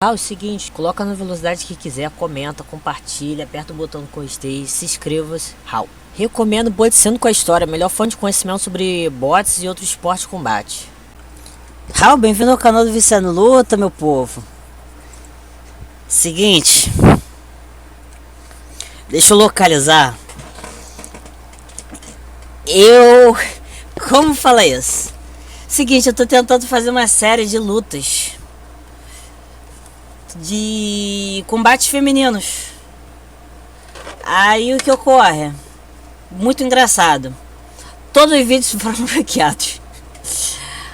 Ah, o seguinte, coloca na velocidade que quiser, comenta, compartilha, aperta o botão do gostei, se inscreva-se. Raul. Recomendo Boteando com a História, melhor fonte de conhecimento sobre bots e outros esportes de combate. Raul, bem-vindo ao canal do Viciano Luta, meu povo. Seguinte, deixa eu localizar. Como fala isso? Seguinte, eu tô tentando fazer uma série de lutas de combates femininos. Aí o que ocorre? Muito engraçado. Todos os vídeos foram bloqueados.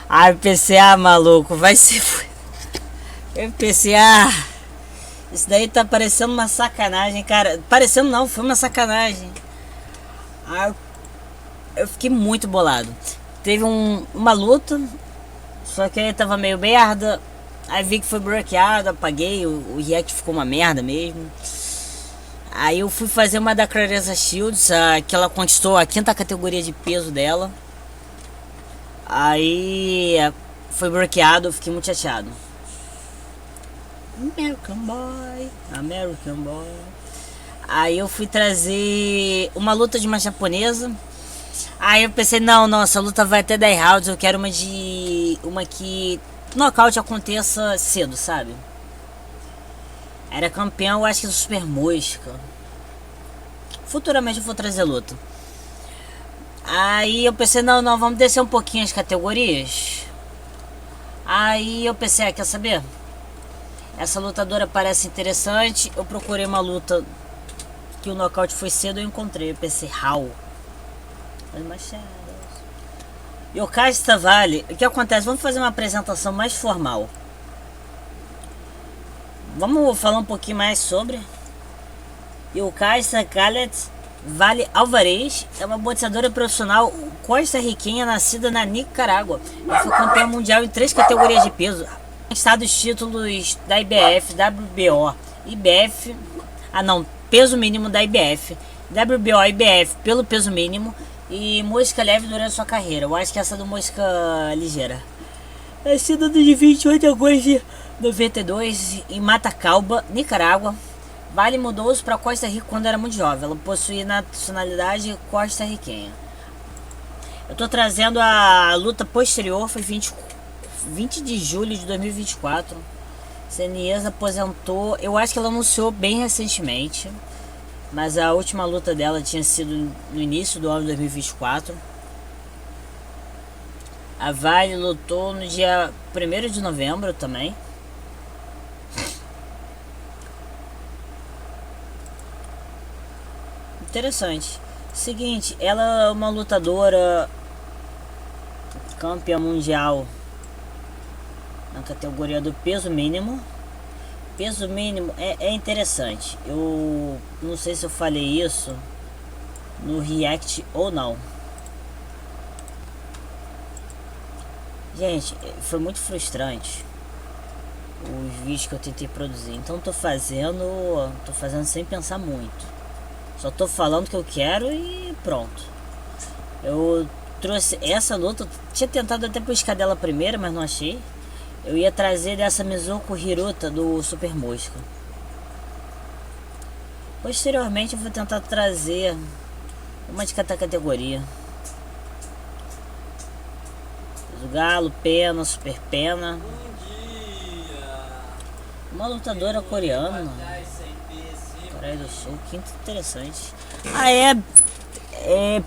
Ai, PCA, maluco, vai ser. PCA. Isso daí tá parecendo uma sacanagem, cara. Parecendo não, foi uma sacanagem. Eu fiquei muito bolado. Teve uma luta, só que aí tava meio merda. Aí vi que foi bloqueado, apaguei, o react ficou uma merda mesmo. Aí eu fui fazer uma da Claressa Shields, que ela conquistou a 5ª categoria de peso dela. Aí foi bloqueado, eu fiquei muito chateado. American Boy, American Boy. Aí eu fui trazer uma luta de uma japonesa. Aí eu pensei, não, essa luta vai até 10 rounds, eu quero uma que nocaute aconteça cedo, sabe? Era campeão, eu acho que do Super Mosca. Futuramente eu vou trazer luta. Aí eu pensei, não, vamos descer um pouquinho as categorias. Aí eu pensei, quer saber? Essa lutadora parece interessante. Eu procurei uma luta que o nocaute foi cedo, eu encontrei. Eu pensei, Raul. E o Casta Vale, o que acontece? Vamos fazer uma apresentação mais formal. Vamos falar um pouquinho mais sobre. E o Casta Khaled Vale Alvarez é uma boxeadora profissional costarriquenha nascida na Nicarágua. Ela foi campeã mundial em 3 categorias de peso. Conquistado os títulos da IBF, WBO, IBF, peso mínimo da IBF, WBO, IBF pelo peso mínimo e mosca leve durante sua carreira. Eu acho que essa do mosca ligeira. Nascida de 28 de agosto de 92 em Matacalba, Nicarágua. Vale mudou-se para Costa Rica quando era muito jovem. Ela possui nacionalidade costarriquenha. Eu tô trazendo a luta posterior, foi 20 de julho de 2024. Ceniesa aposentou. Eu acho que ela anunciou bem recentemente, mas a última luta dela tinha sido no início do ano de 2024. A Vale lutou no dia 1º de novembro também. Interessante. Seguinte, ela é uma lutadora campeã mundial na categoria do peso mínimo. Peso mínimo é interessante. Eu não sei se eu falei isso no react ou não. Gente, foi muito frustrante os vídeos que eu tentei produzir. Então tô fazendo sem pensar muito. Só tô falando o que eu quero e pronto. Eu trouxe essa luta. Tinha tentado até buscar dela primeiro, mas não achei. Eu ia trazer dessa Mizuko Hiruta do Super Mosca. Posteriormente eu vou tentar trazer uma de cada categoria. O Galo, Pena, Super Pena. Uma lutadora coreana. Coreia do Sul, que interessante.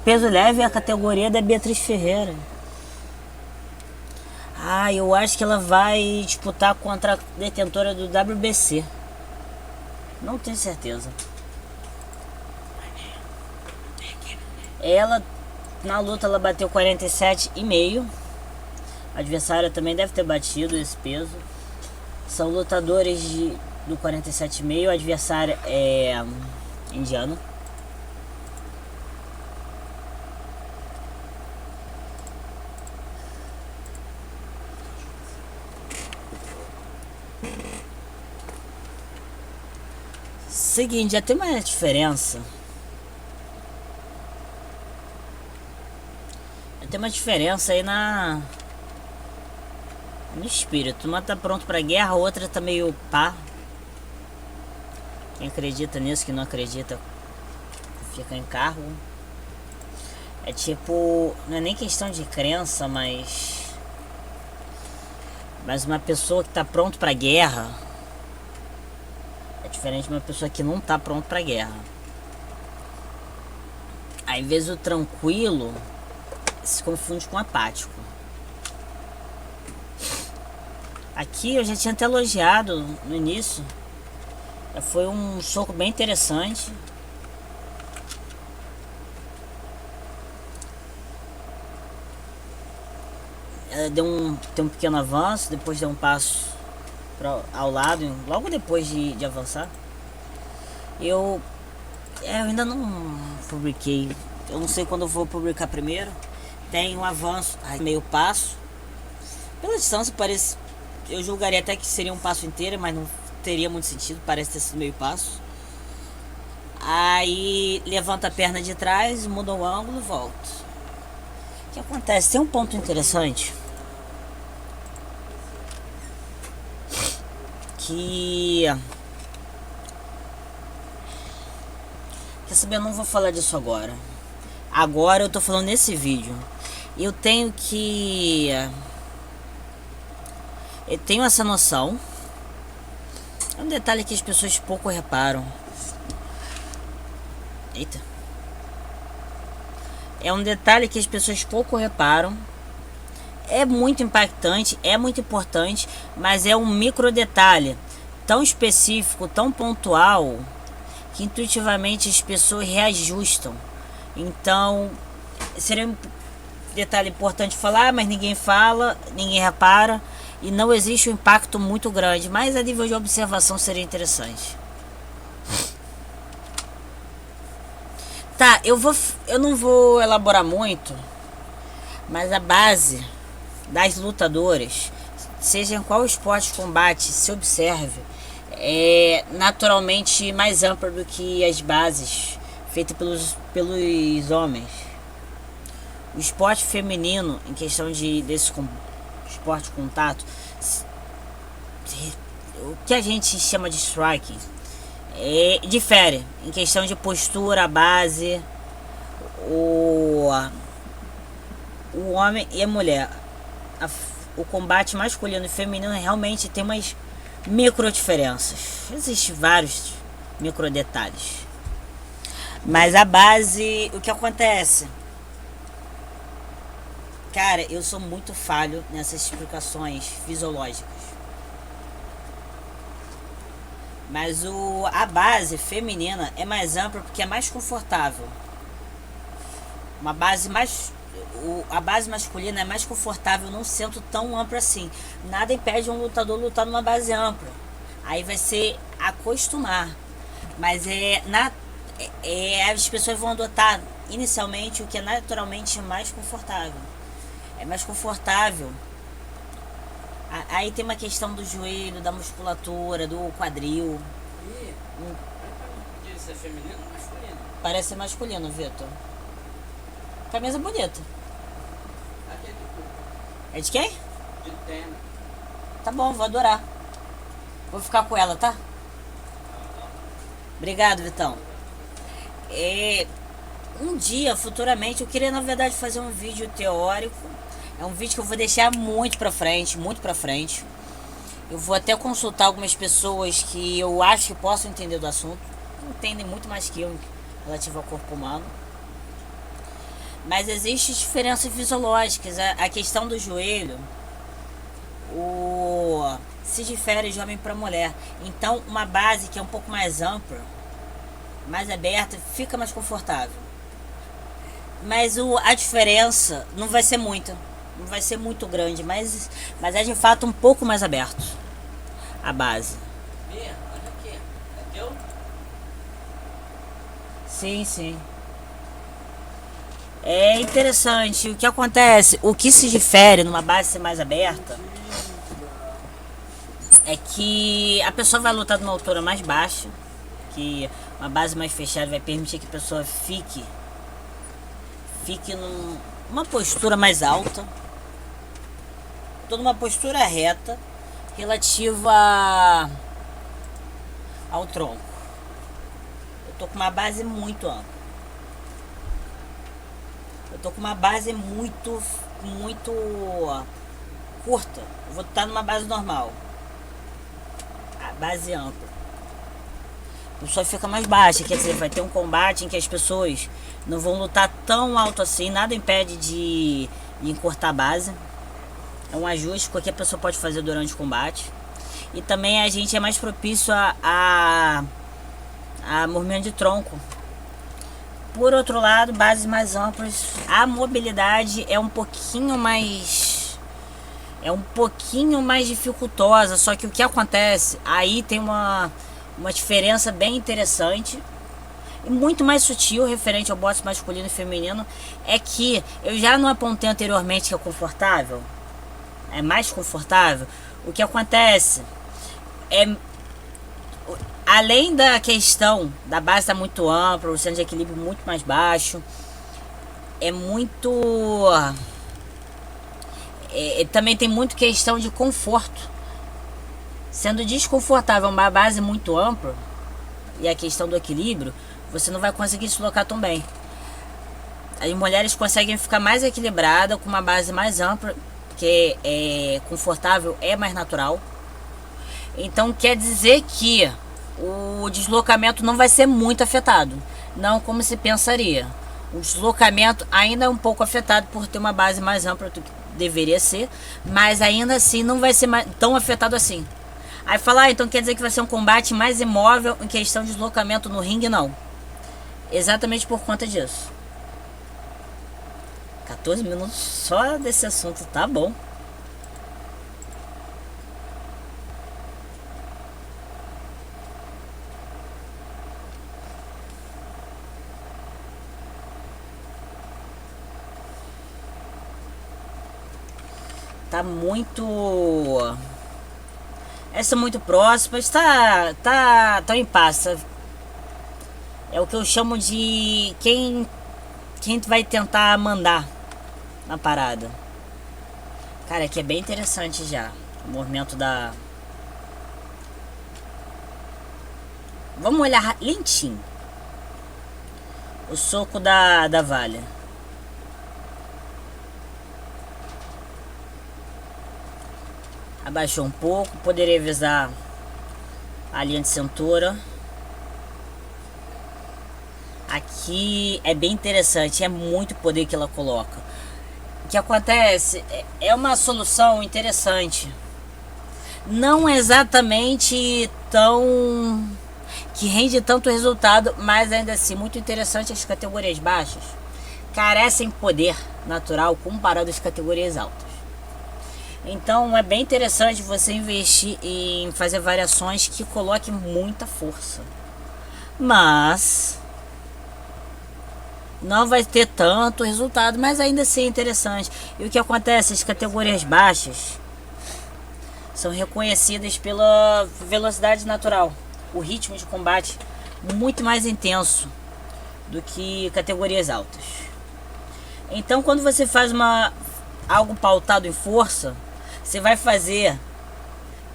Peso leve, a categoria da Beatriz Ferreira. Eu acho que ela vai disputar contra a detentora do WBC. Não tenho certeza. Ela, na luta, ela bateu 47,5. A adversária também deve ter batido esse peso. São lutadores do 47,5. A adversária é indiana. Seguinte, já tem uma diferença. Tem uma diferença aí No espírito. Uma tá pronto pra guerra, a outra tá meio pá. Quem acredita nisso, que não acredita, fica em carro. É tipo, não é nem questão de crença, mas uma pessoa que tá pronto pra guerra é diferente de uma pessoa que não tá pronto pra guerra. Aí, às vezes o tranquilo se confunde com apático. Aqui eu já tinha até elogiado no início. Foi um soco bem interessante. Ela tem um pequeno avanço, depois deu um passo ao lado, logo depois de avançar. Eu ainda não publiquei. Eu não sei quando eu vou publicar primeiro. Tem um avanço, meio passo. Pela distância parece, eu julgaria até que seria um passo inteiro, mas não teria muito sentido, parece ter sido meio passo. Aí levanta a perna de trás, muda o ângulo e volta. O que acontece? Tem um ponto interessante que... Quer saber? Eu não vou falar disso agora. Agora eu tô falando nesse vídeo. Eu tenho essa noção. É um detalhe que as pessoas pouco reparam. Eita. É um detalhe que as pessoas pouco reparam. É muito impactante, é muito importante, mas é um micro detalhe tão específico, tão pontual, que intuitivamente as pessoas reajustam. Então, seria um detalhe importante falar, mas ninguém fala, ninguém repara, e não existe um impacto muito grande, mas a nível de observação seria interessante. Tá, eu não vou elaborar muito, mas a base das lutadoras, seja em qual esporte de combate se observe, é naturalmente mais ampla do que as bases feitas pelos homens. O esporte feminino, em questão desse esporte de contato, o que a gente chama de striking, difere em questão de postura, base. O homem e a mulher, o combate masculino e feminino realmente tem umas micro diferenças. Existem vários micro detalhes, mas a base, o que acontece? Cara, eu sou muito falho nessas explicações fisiológicas. Mas a base feminina é mais ampla porque é mais confortável. A base masculina é mais confortável, não sendo tão ampla assim. Nada impede um lutador lutar numa base ampla. Aí vai ser acostumar. Mas as pessoas vão adotar inicialmente o que é naturalmente mais confortável. É mais confortável. Aí tem uma questão do joelho, da musculatura, do quadril. Isso é feminino ou masculino? Parece ser masculino, Vitor. Camisa bonita. Aqui é de cu. É de quem? De tênis. Tá bom, vou adorar. Vou ficar com ela, tá? Obrigado, Vitão. Um dia, futuramente, eu queria na verdade fazer um vídeo teórico. É um vídeo que eu vou deixar muito pra frente, muito pra frente. Eu vou até consultar algumas pessoas que eu acho que possam entender do assunto. Entendem muito mais que eu relativo ao corpo humano. Mas existem diferenças fisiológicas. A questão do joelho se difere de homem para mulher. Então, uma base que é um pouco mais ampla, mais aberta, fica mais confortável. Mas a diferença não vai ser muita. Não vai ser muito grande, mas é de fato um pouco mais aberto. A base. Olha aqui. É teu? Sim, sim. É interessante. O que acontece, o que se difere numa base ser mais aberta é que a pessoa vai lutar numa altura mais baixa, que uma base mais fechada vai permitir que a pessoa fique numa postura mais alta. tô numa postura reta relativa ao tronco. Eu tô com uma base muito ampla. Eu tô com uma base muito curta. Eu vou estar numa base normal. A base ampla. A pessoa fica mais baixa, quer dizer, vai ter um combate em que as pessoas não vão lutar tão alto assim. Nada impede de encurtar a base. É um ajuste que qualquer pessoa pode fazer durante o combate. E também a gente é mais propício a movimento de tronco. Por outro lado, bases mais amplas, a mobilidade é um pouquinho mais dificultosa. Só que o que acontece, aí tem uma diferença bem interessante e muito mais sutil referente ao boxe masculino e feminino, é que eu já não apontei anteriormente que é confortável, é mais confortável. O que acontece é, além da questão da base estar muito ampla, o centro de equilíbrio muito mais baixo, também tem muito questão de conforto. Sendo desconfortável uma base muito ampla e a questão do equilíbrio, você não vai conseguir se deslocar tão bem. As mulheres conseguem ficar mais equilibradas com uma base mais ampla, porque é confortável, é mais natural. Então quer dizer que o deslocamento não vai ser muito afetado, não como se pensaria. O deslocamento ainda é um pouco afetado por ter uma base mais ampla do que deveria ser, mas ainda assim não vai ser tão afetado assim. Aí falar, então quer dizer que vai ser um combate mais imóvel em questão de deslocamento no ringue? Não. Exatamente por conta disso. 14 minutos só desse assunto, tá bom. Tá muito... Essa é muito próxima, tá em paz. É o que eu chamo de quem vai tentar mandar na parada. Cara, aqui é bem interessante já o movimento da... Vamos olhar lentinho o soco da Valha. Abaixou um pouco, poderia visar a linha de cintura. Aqui é bem interessante, é muito poder que ela coloca. O que acontece é uma solução interessante. Não exatamente tão... que rende tanto resultado, mas ainda assim muito interessante. As categorias baixas carecem poder natural comparado às categorias altas. Então é bem interessante você investir em fazer variações que coloquem muita força, mas não vai ter tanto resultado, mas ainda assim é interessante. E o que acontece? As categorias baixas são reconhecidas pela velocidade natural, o ritmo de combate muito mais intenso do que categorias altas. Então quando você faz algo pautado em força, você vai fazer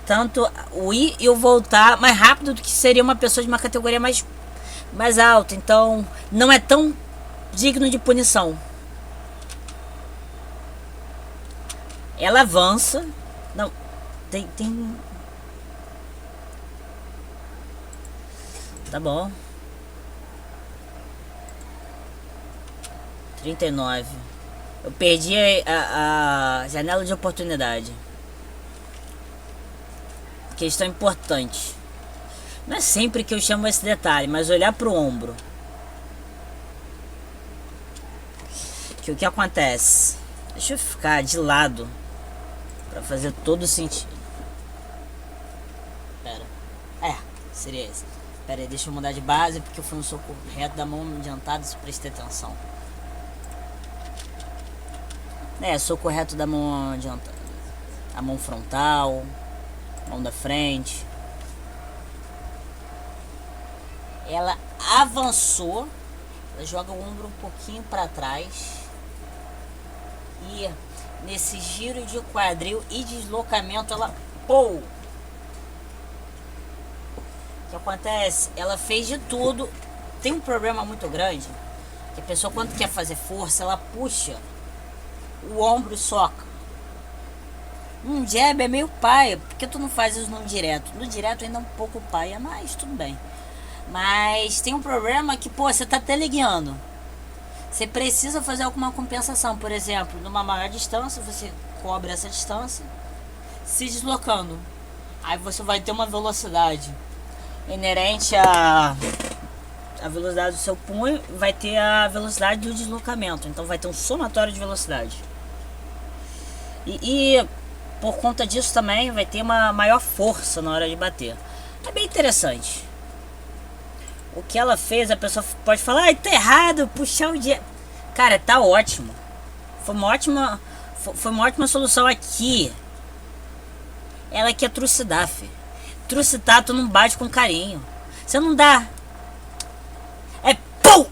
tanto o ir e o voltar mais rápido do que seria uma pessoa de uma categoria mais alta. Então não é tão digno de punição. Ela avança. Não, tem... Tá bom. 39. Eu perdi a janela de oportunidade. Questão importante. Não é sempre que eu chamo esse detalhe, mas olhar pro ombro. Que o que acontece? Deixa eu ficar de lado para fazer todo sentido. Pera. Seria esse. Pera aí, deixa eu mudar de base porque eu fui um soco reto da mão adiantada, se prestei atenção. Soco reto da mão adiantada. A mão frontal, mão da frente. Ela avançou, ela joga o ombro um pouquinho para trás e nesse giro de quadril e deslocamento, ela... Pô! O que acontece? Ela fez de tudo. Tem um problema muito grande, que a pessoa, quando quer fazer força, ela puxa o ombro e soca. Um jab é meio paia, porque tu não faz isso no direto. No direto ainda é um pouco paia, mas tudo bem. Mas tem um problema que, pô, você tá teleguiando. Você precisa fazer alguma compensação. Por exemplo, numa maior distância, você cobre essa distância se deslocando. Aí você vai ter uma velocidade inerente à velocidade do seu punho, vai ter a velocidade do deslocamento. Então vai ter um somatório de velocidade. E por conta disso também vai ter uma maior força na hora de bater. É bem interessante. O que ela fez, a pessoa pode falar, ah, tá errado, puxar o dia. Cara, tá ótimo. Foi uma ótima solução aqui. Ela quer trucidar, filho. Trucitar, tu não bate com carinho. Você não dá. É pum!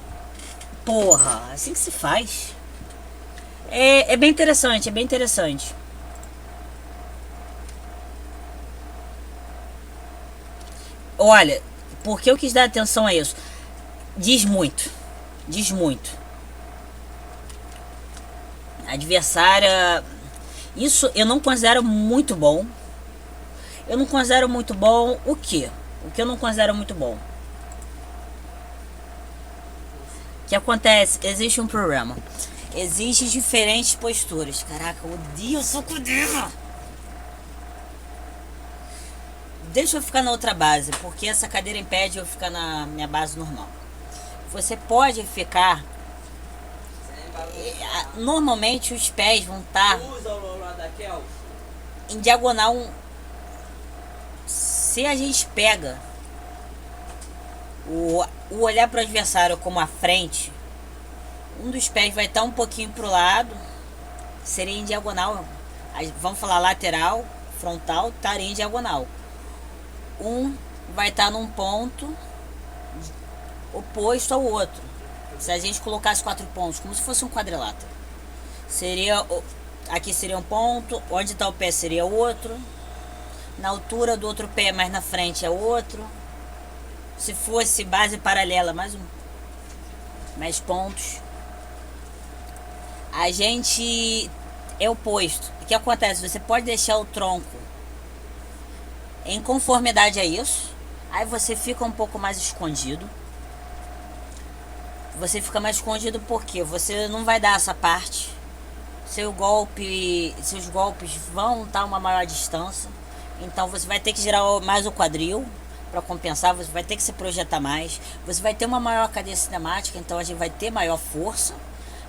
Porra, assim que se faz. É bem interessante, é bem interessante. Olha, por que eu quis dar atenção a isso? Diz muito. Diz muito. Adversária. Isso eu não considero muito bom. Eu não considero muito bom o quê? O que eu não considero muito bom? O que acontece? Existe um problema. Existem diferentes posturas. Caraca, eu odeio o sacudinho. Deixa eu ficar na outra base, porque essa cadeira impede eu ficar na minha base normal. Você pode ficar... Normalmente os pés vão estar em diagonal. Se a gente pega o olhar para o adversário como a frente, um dos pés vai estar um pouquinho para o lado, seria em diagonal. Vamos falar lateral, frontal, estaria em diagonal. Um vai estar num ponto oposto ao outro. Se a gente colocasse 4 pontos, como se fosse um quadrilátero, seria, aqui seria um ponto, onde está o pé seria outro, na altura do outro pé mais na frente é outro. Se fosse base paralela, mais pontos. A gente é oposto. O que acontece? Você pode deixar o tronco em conformidade a isso, aí você fica um pouco mais escondido. Você fica mais escondido porque você não vai dar essa parte. Seus golpes vão estar uma maior distância. Então você vai ter que girar mais o quadril para compensar. Você vai ter que se projetar mais. Você vai ter uma maior cadeia cinemática. Então a gente vai ter maior força.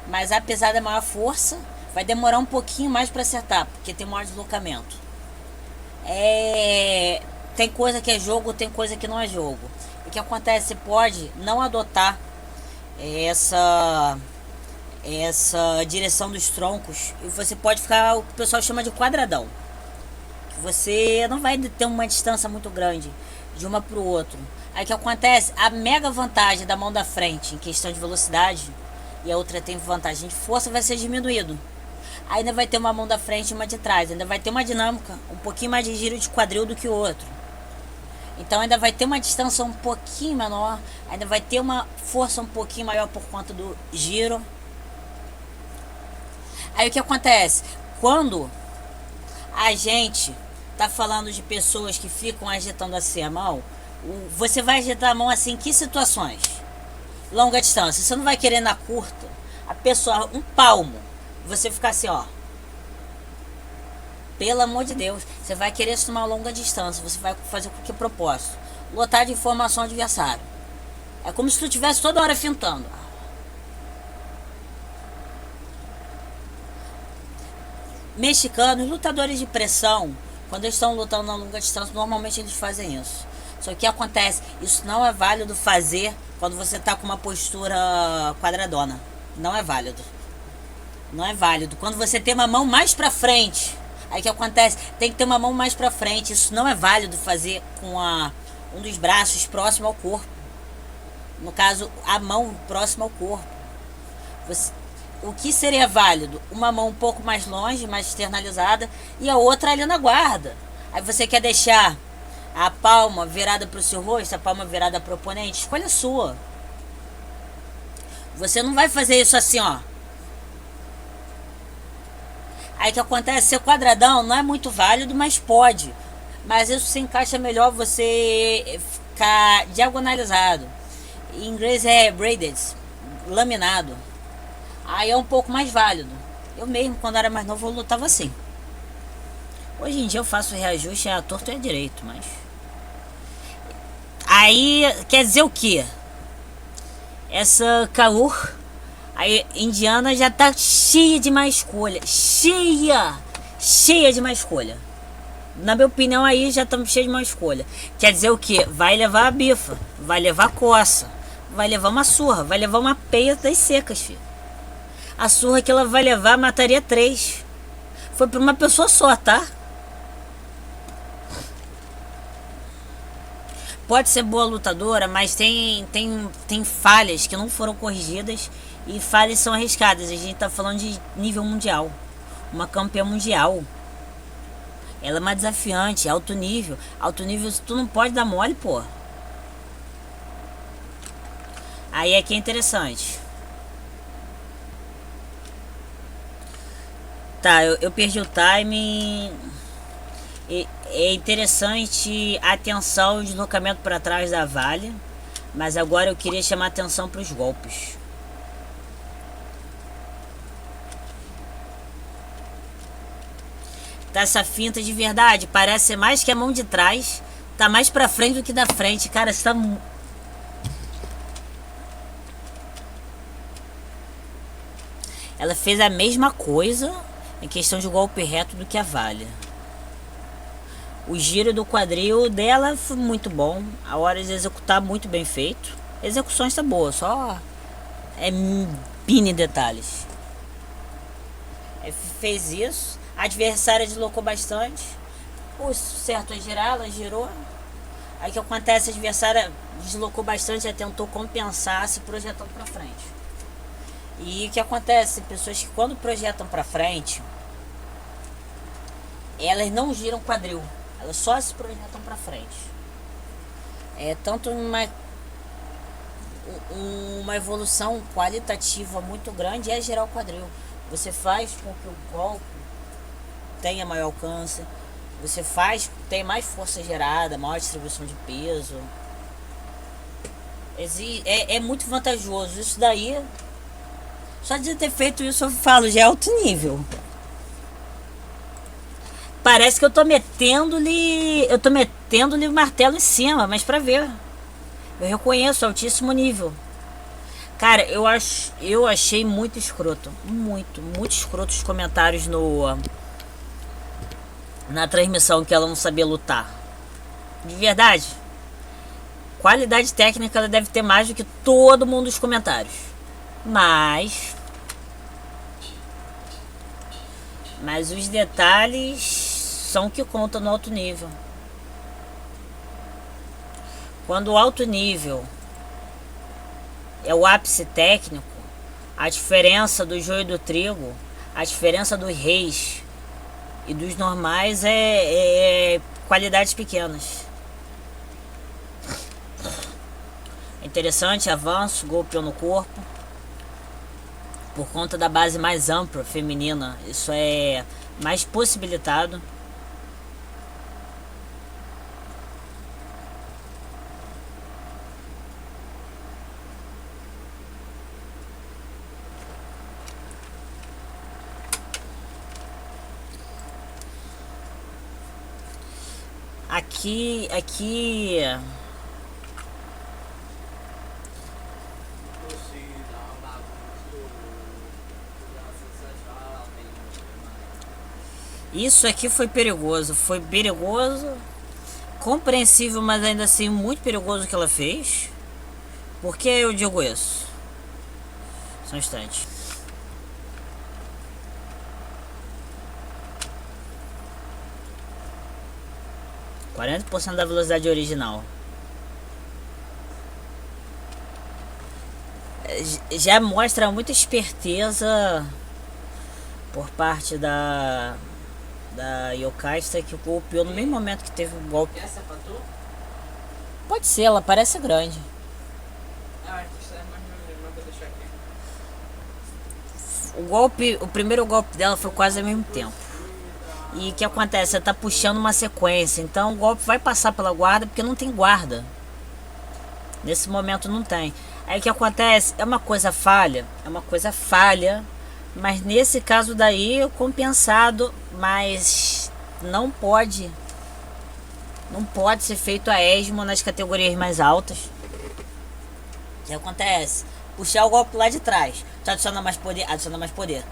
Mas apesar da maior força, vai demorar um pouquinho mais para acertar, porque tem maior deslocamento. Tem coisa que é jogo, tem coisa que não é jogo. O que acontece? Você pode não adotar essa direção dos troncos e você pode ficar, o pessoal chama de quadradão. Você não vai ter uma distância muito grande de uma para o outro. Aí o que acontece? A mega vantagem da mão da frente em questão de velocidade, e a outra tem vantagem de força, vai ser diminuído. Ainda vai ter uma mão da frente e uma de trás. Ainda vai ter uma dinâmica, um pouquinho mais de giro de quadril do que o outro. Então ainda vai ter uma distância um pouquinho menor. Ainda vai ter uma força um pouquinho maior por conta do giro. Aí o que acontece? Quando a gente tá falando de pessoas que ficam agitando assim a mão, você vai agitar a mão assim em que situações? Longa distância. Você não vai querer na curta. A pessoa, um palmo, você ficar assim, ó. Pelo amor de Deus, você vai querer se tomar longa distância. Você vai fazer com que propósito? Lotar de informação adversário. É como se tu estivesse toda hora fintando. Mexicanos, lutadores de pressão, quando eles estão lutando na longa distância, normalmente eles fazem isso. Só que o que acontece? Isso não é válido fazer quando você está com uma postura quadradona. Não é válido. Não é válido. Quando você tem uma mão mais pra frente, aí o que acontece? Tem que ter uma mão mais pra frente. Isso não é válido fazer com um dos braços próximo ao corpo. No caso, a mão próxima ao corpo. o que seria válido? Uma mão um pouco mais longe, mais externalizada, e a outra ali na guarda. Aí você quer deixar a palma virada para o seu rosto, a palma virada para o oponente, escolha sua. Você não vai fazer isso assim, ó. Aí o que acontece? Ser quadradão não é muito válido, mas pode. Mas isso se encaixa melhor você ficar diagonalizado. Em inglês é braided, laminado. Aí é um pouco mais válido. Eu mesmo, quando era mais novo, eu lutava assim. Hoje em dia eu faço reajuste a torto e a direito, mas... Aí, quer dizer o quê? Essa Kaur, a indiana, já tá cheia de má escolha. Cheia de má escolha. Na minha opinião, aí já estamos cheios de má escolha. Quer dizer o quê? Vai levar a bifa, vai levar a coça, vai levar uma surra, vai levar uma peia das secas, filho. A surra que ela vai levar mataria 3. Foi pra uma pessoa só, tá? Pode ser boa lutadora, mas tem falhas que não foram corrigidas. E falhas são arriscadas. A gente tá falando de nível mundial. Uma campeã mundial. Ela é uma desafiante, alto nível. Alto nível, tu não pode dar mole, pô. Aí é que é interessante. Tá, eu perdi o time. É interessante a atenção e o deslocamento para trás da Vale. Mas agora eu queria chamar a atenção para os golpes. Tá, essa finta de verdade parece mais que a mão de trás. Tá mais pra frente do que da frente. Cara, você tá... Ela fez a mesma coisa em questão de golpe reto do que a Vale. O giro do quadril dela foi muito bom. A hora de executar muito bem feito. A execução está boa, só é mini detalhes. Fez isso. A adversária deslocou bastante. O certo é girar, ela girou. Aí o que acontece? A adversária deslocou bastante, ela tentou compensar se projetando para frente. E o que acontece? Pessoas que quando projetam para frente, elas não giram quadril. Elas só se projetam para frente. É tanto uma evolução qualitativa muito grande é girar o quadril. Você faz com que o golpe tenha maior alcance. Você faz com que tenha mais força gerada, maior distribuição de peso. É muito vantajoso. Isso daí, só de ter feito isso, eu falo, já é alto nível. Parece que eu tô metendo-lhe o martelo em cima, mas pra ver. Eu reconheço altíssimo nível. Cara, eu achei muito escroto. Muito escroto os comentários na transmissão que ela não sabia lutar. De verdade. Qualidade técnica ela deve ter mais do que todo mundo nos comentários. Mas os detalhes são o que contam no alto nível. Quando o alto nível é o ápice técnico, a diferença do joio e do trigo, a diferença dos reis e dos normais é qualidades pequenas. É interessante, avanço, golpe no corpo. Por conta da base mais ampla, feminina, isso é mais possibilitado. Aqui isso aqui foi perigoso, compreensível, mas ainda assim muito perigoso o que ela fez. Por que eu digo isso? Só um instante. %40 da velocidade original. já mostra muita esperteza por parte da Yokasta, que golpeou no mesmo momento que teve o golpe. Essa é pra tu? Pode ser, ela parece grande. Ah, acho que isso é mais meu, mas vou deixar aqui. O primeiro golpe dela foi quase ao mesmo tempo. E o que acontece? Você tá puxando uma sequência, então o golpe vai passar pela guarda porque não tem guarda. Nesse momento não tem. Aí o que acontece? É uma coisa falha, mas nesse caso daí compensado, mas não pode ser feito a esmo nas categorias mais altas. O que acontece? Puxar o golpe lá de trás, adiciona mais poder.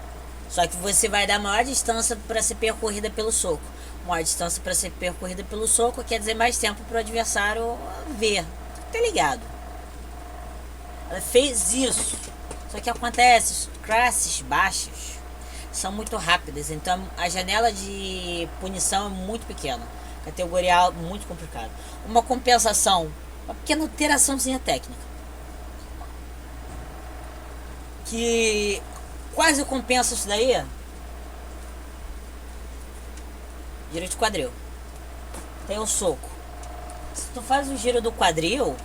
Só que você vai dar maior distância para ser percorrida pelo soco. Maior distância para ser percorrida pelo soco quer dizer mais tempo para o adversário ver. Tá ligado? Ela fez isso. Só que acontece, classes baixas são muito rápidas. Então a janela de punição é muito pequena. Categoria muito complicada. Uma compensação, uma pequena alteraçãozinha técnica, que quase compensa isso daí. Giro de quadril. Tem o soco. Se tu faz o giro do quadril,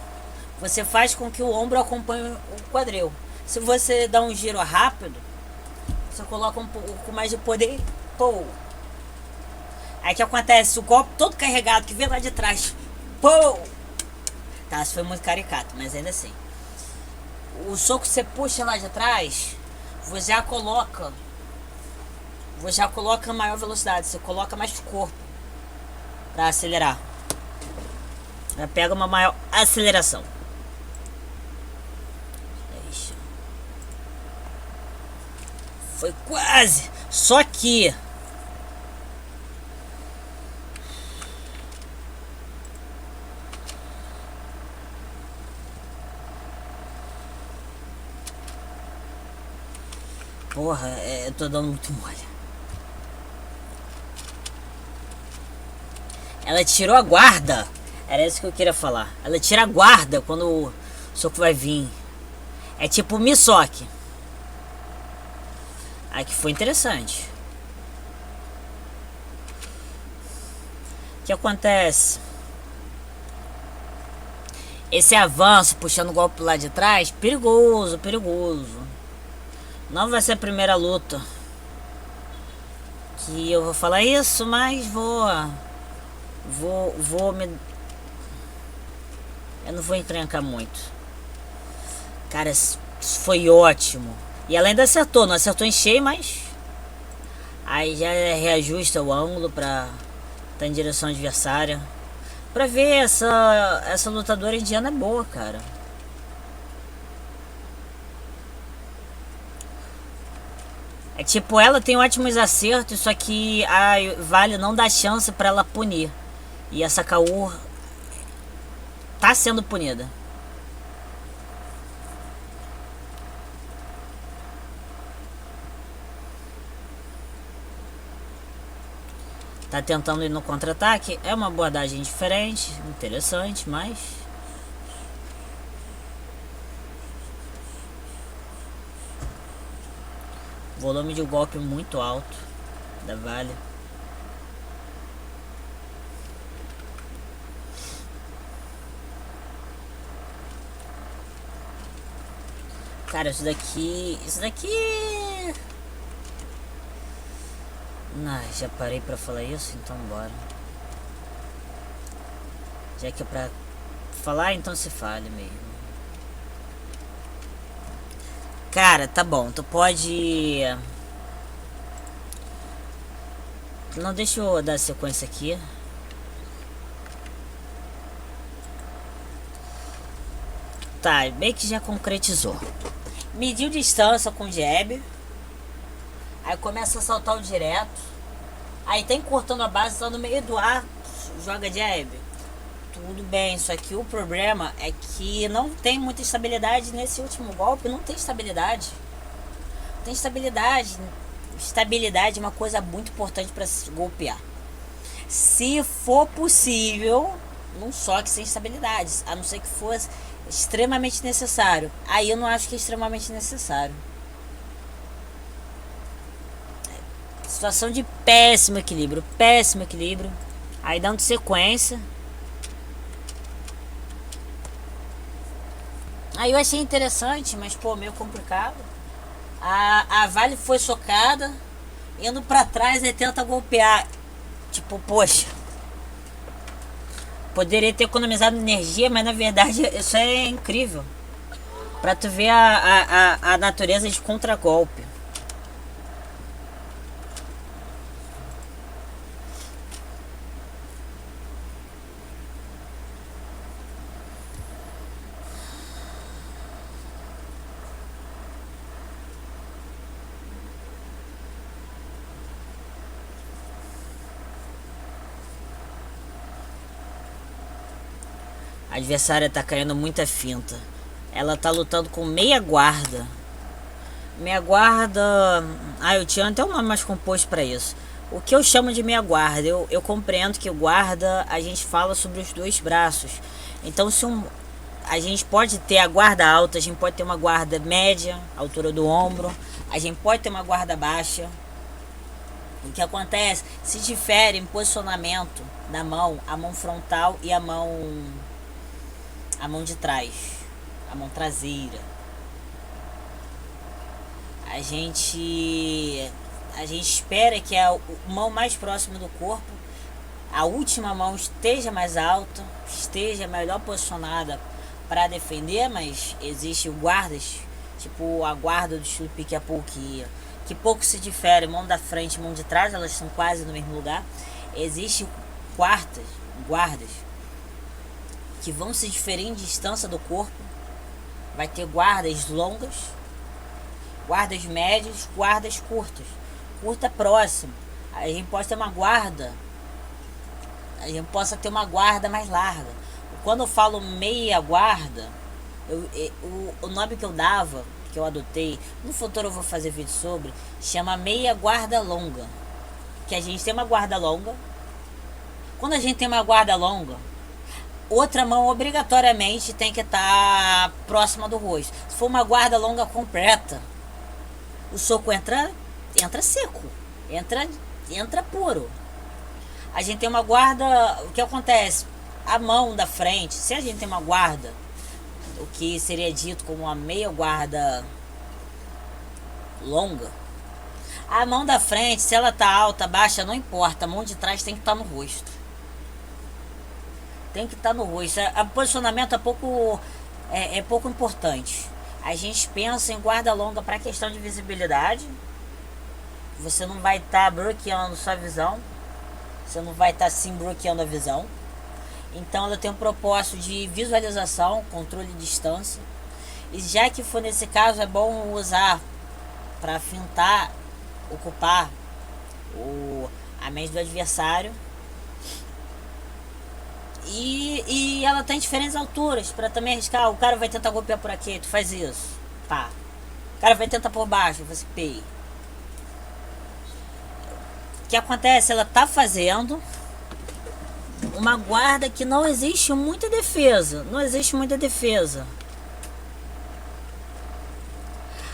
você faz com que o ombro acompanhe o quadril. Se você dá um giro rápido, você coloca um pouco mais de poder. Pô. Aí que acontece? O golpe todo carregado que vem lá de trás. Pô. Tá, isso foi muito caricato, mas ainda assim. O soco que você puxa lá de trás, você já coloca maior velocidade, você coloca mais corpo para acelerar. Já pega uma maior aceleração. Foi quase. Só que porra, eu tô dando muito mole. Ela tirou a guarda. Era isso que eu queria falar. Ela tira a guarda quando o soco vai vir. É tipo Misoki. Aqui foi interessante. O que acontece? Esse avanço puxando o golpe lá de trás, perigoso. Não vai ser a primeira luta que eu vou falar isso, mas eu não vou encrencar muito. Cara, isso foi ótimo. E ela ainda acertou, não acertou em cheio, mas aí já reajusta o ângulo pra estar em direção adversária. Pra ver, essa lutadora indiana é boa, cara. É tipo, ela tem ótimos acertos, só que a Vale não dá chance pra ela punir. E essa Kaur tá sendo punida. Tá tentando ir no contra-ataque. É uma abordagem diferente, interessante, mas volume de golpe muito alto da Vale. Cara, isso daqui não, já parei pra falar isso, então bora. Já que é pra falar, então se fale mesmo. Cara, tá bom, tu pode... Não, deixa eu dar sequência aqui. Tá, bem que já concretizou. Mediu distância com o jab. Aí começa a saltar o direto. Aí tá encurtando a base, tá no meio do ar, joga jab. Tudo bem, só que o problema é que não tem muita estabilidade nesse último golpe. Não tem estabilidade. Não tem estabilidade. Estabilidade é uma coisa muito importante para se golpear. Se for possível, num choque sem estabilidades, a não ser que fosse extremamente necessário. Aí eu não acho que é extremamente necessário. Situação de péssimo equilíbrio, péssimo equilíbrio. Aí dando sequência. Aí eu achei interessante, mas pô, meio complicado. A Vale foi socada, indo pra trás e tenta golpear. Tipo, poxa, poderia ter economizado energia, mas na verdade isso é incrível. Pra tu ver a natureza de contragolpe. A adversária tá caindo muita finta. Ela tá lutando com meia guarda. Meia guarda. Ah, eu tinha até um nome mais composto pra isso. O que eu chamo de meia guarda? Eu compreendo que guarda a gente fala sobre os dois braços. Então, se a gente pode ter a guarda alta, a gente pode ter uma guarda média, altura do ombro, a gente pode ter uma guarda baixa. O que acontece? Se difere em posicionamento da mão, a mão frontal e a mão de trás, a mão traseira. A gente espera que a mão mais próxima do corpo, a última mão, esteja mais alta, esteja melhor posicionada para defender, mas existe guardas, tipo a guarda do estilo pique-a-pau que pouco se difere, mão da frente e mão de trás, elas são quase no mesmo lugar. Existem guardas que vão se diferir em distância do corpo. Vai ter guardas longas, guardas médias, guardas curtas. Curta próxima. A gente pode ter uma guarda, a gente possa ter uma guarda mais larga. Quando eu falo meia guarda, o nome que eu dava, que eu adotei, no futuro eu vou fazer vídeo sobre, chama meia guarda longa. Que a gente tem uma guarda longa. Quando a gente tem uma guarda longa, outra mão obrigatoriamente tem que estar próxima do rosto. Se for uma guarda longa completa, o soco entra seco, entra puro. A gente tem uma guarda, o que acontece? A mão da frente, se a gente tem uma guarda, o que seria dito como uma meia guarda longa, a mão da frente, se ela tá alta, baixa, não importa, a mão de trás tem que estar no rosto. Tem que estar no rosto. O posicionamento é pouco importante. A gente pensa em guarda longa para questão de visibilidade. Você não vai estar bloqueando sua visão. Você não vai estar sim bloqueando a visão. Então ela tem um propósito de visualização, controle de distância. E já que for nesse caso, é bom usar para fintar, ocupar a mente do adversário. E ela tá em diferentes alturas para também arriscar. O cara vai tentar golpear por aqui, tu faz isso, pá. O cara vai tentar por baixo, você pei. O que acontece? Ela tá fazendo uma guarda que não existe muita defesa. Não existe muita defesa.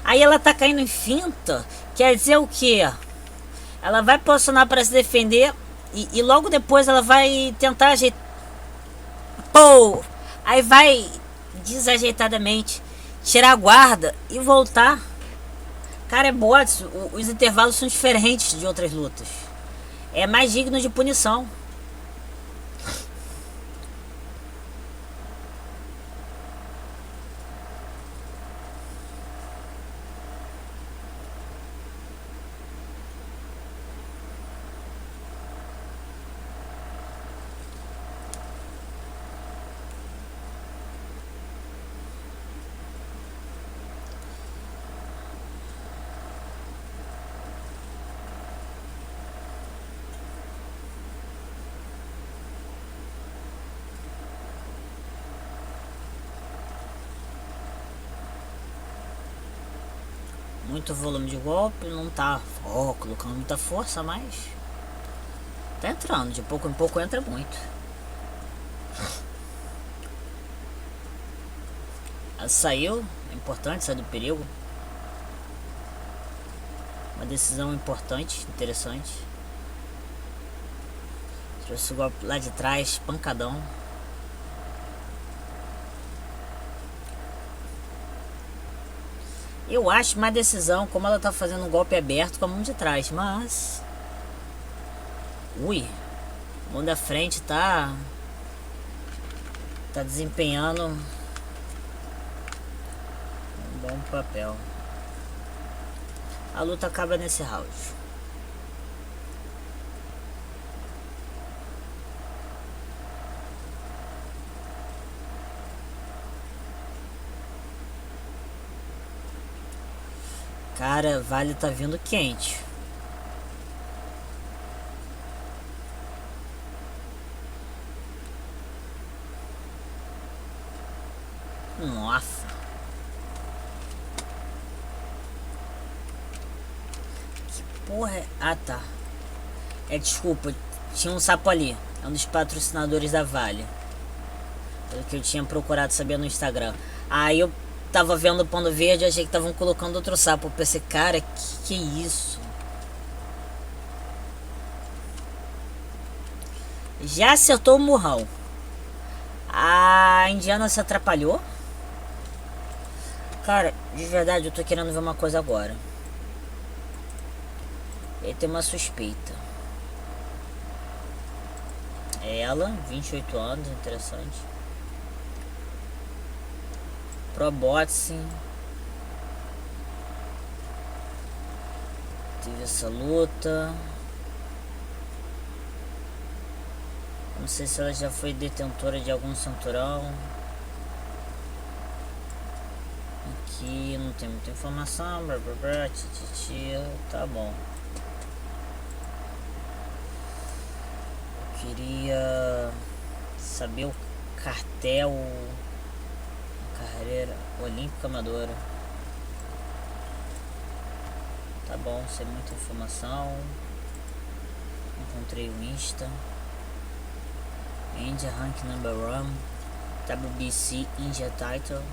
Aí ela tá caindo em finta. Quer dizer o quê? Ela vai posicionar para se defender e logo depois ela vai tentar ajeitar. Pô! Aí vai desajeitadamente tirar a guarda e voltar. Cara, é bots. Os intervalos são diferentes de outras lutas. É mais digno de punição. Muito volume de golpe, não tá colocando muita força, mas tá entrando, de pouco em pouco entra muito. Ela saiu, é importante, saiu do perigo. Uma decisão importante, interessante. Trouxe o golpe lá de trás, pancadão. Eu acho uma decisão, como ela tá fazendo um golpe aberto com a mão de trás, mas... Ui, a mão da frente tá desempenhando um bom papel. A luta acaba nesse round. Cara, Vale tá vindo quente. Nossa. Que porra é? Ah, tá. Desculpa. Tinha um sapo ali. É um dos patrocinadores da Vale. Pelo que eu tinha procurado saber no Instagram. Aí eu tava vendo o Pano Verde e achei que estavam colocando outro sapo. Eu pensei, cara, que é isso? Já acertou o murrão. A indiana se atrapalhou. Cara, de verdade, eu tô querendo ver uma coisa agora. Ele tem uma suspeita. Ela, 28 anos, interessante. Pro boxing. Teve essa luta. Não sei se ela já foi detentora de algum cinturão. Aqui não tem muita informação. Tá bom. Eu queria saber o cartel. Carreira olímpica amadora. Tá bom, sem muita informação. Encontrei o Insta. India Rank Number 1, WBC India Title,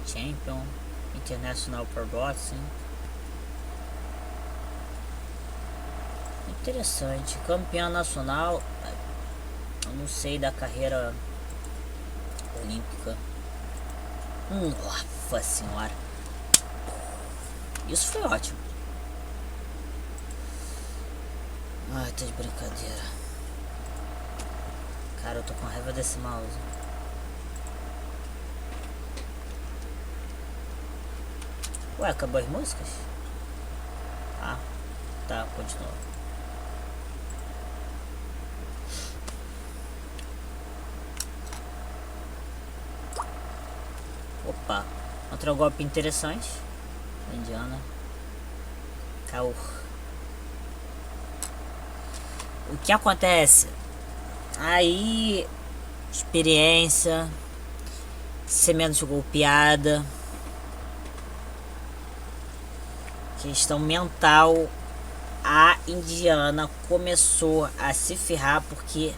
Champion, International Pro Boxing. Interessante, campeã nacional. Eu não sei da carreira olímpica. Nossa senhora, isso foi ótimo. Ai, tá de brincadeira. Cara, eu tô com raiva desse mouse. Ué, acabou as músicas? Ah, tá, continua. Opa, outro golpe interessante. Indiana. Caur. O que acontece? Aí, experiência, ser menos golpeada, questão mental. A indiana começou a se ferrar porque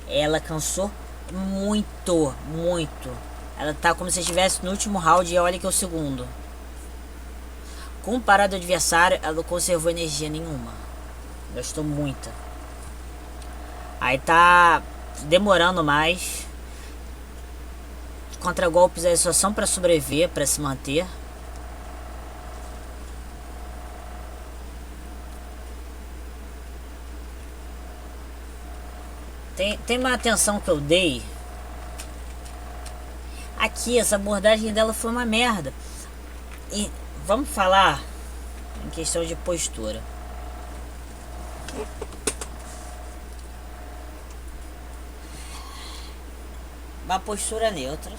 ela cansou muito. Ela tá como se estivesse no último round e olha que é o segundo. Comparado ao adversário, ela não conservou energia nenhuma. Gastou muita. Aí tá demorando mais. Contra-golpes aí só são pra sobreviver, pra se manter. Tem uma atenção que eu dei. Aqui, essa abordagem dela foi uma merda. E vamos falar em questão de postura. Uma postura neutra,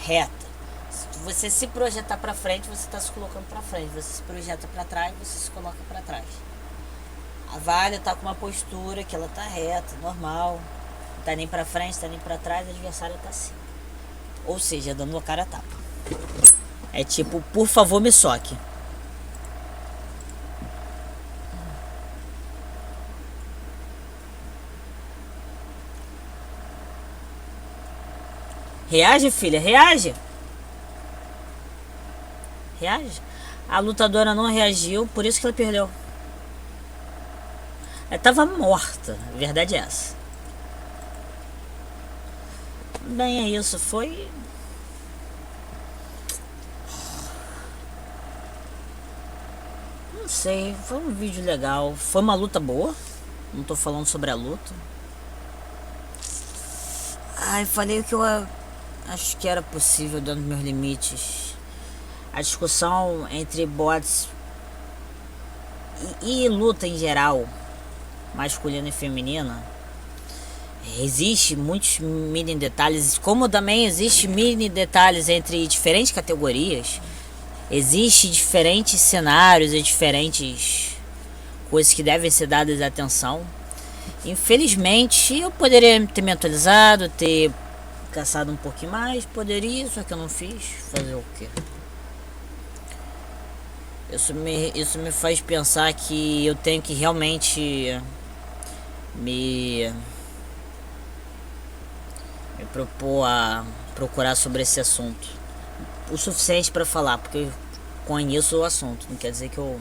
reta. Se você se projetar para frente, você está se colocando para frente. Você se projeta para trás, você se coloca para trás. A Vale tá com uma postura que ela tá reta, normal. Não tá nem para frente, tá nem para trás. A adversária tá assim. Ou seja, dando a cara a tapa. É tipo, por favor, me soque. Reage, filha, reage. Reage. A lutadora não reagiu, por isso que ela perdeu. Ela tava morta, a verdade é essa. Bem, é isso, foi... Não sei, foi um vídeo legal. Foi uma luta boa. Não tô falando sobre a luta. Ai, falei o que eu acho que era possível dentro dos meus limites. A discussão entre bots e luta em geral, masculina e feminina, existe muitos mini detalhes, como também existe mini detalhes entre diferentes categorias. Existe diferentes cenários e diferentes coisas que devem ser dadas atenção. Infelizmente eu poderia ter me atualizado, ter caçado um pouquinho mais, poderia, só que eu não fiz. Fazer o quê? Isso me faz pensar que eu tenho que realmente me propor a procurar sobre esse assunto o suficiente para falar, porque eu conheço o assunto, não quer dizer que eu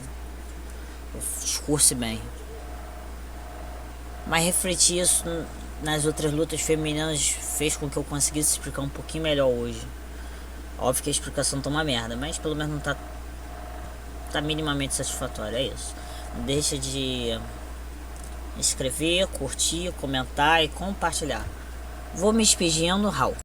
discurse bem. Mas refletir isso nas outras lutas femininas fez com que eu conseguisse explicar um pouquinho melhor hoje. Óbvio que a explicação tá uma merda, mas pelo menos não tá minimamente satisfatória, é isso. Não deixa de inscrever, curtir, comentar e compartilhar. Vou me despedindo, Raul.